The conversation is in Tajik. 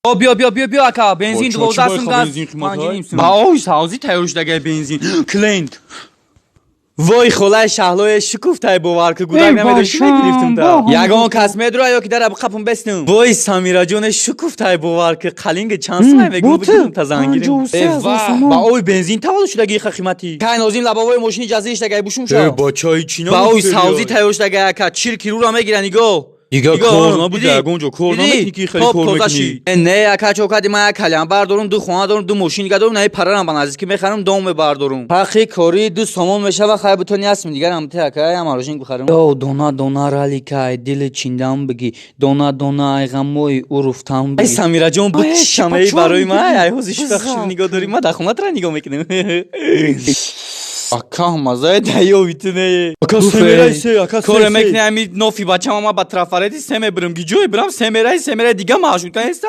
بیا اکا بنزین 12 سوم گاز باوی سازی تایروش دگه بنزین کلند وای خلای شهلای شکوفتای باور که گودک نمیداشی نگرفتم تا یگان کس مدرو یا که در اب خپم بستم وای سمیرا جون شکوفتای باور که قلینگ چانس میگم بگم تا زنگیرم با اوی بنزین تاولش دگه قیمتی کاین ازین لباوی ماشین اجازهش دگه بوشم شو با چای چینا باوی سازی تایروش دگه اکا 4 کیلو را میگیرن نگاه دیگه کورنا بود گونجو کورنا میکنی خیلی کور میکنی نه اکا چوکادی ما کلام بردارم دو خونه دارم دو ماشین دیگه دارم نه پررم بنازی که میخرم دوم بردارم حقی کاری دو سامان میشه و خیلی بتونی اسم دیگه هم تاکای هم ماشین بخرم دونا رالی کای دل چیندم بگی دونا ایغموی اروفتام بگی سمیرا جون بود شمعی برای ما ای حوزش بخشم نگاه داریم ما دخمت را نگاه میکنیم اکا مزه دایو بیتونه اکا سمیرای سه اکا کار میکنم نوفی بچه‌م ما با ترافاردی سم برم گیجوی برم سمیرای دیگه معشوق است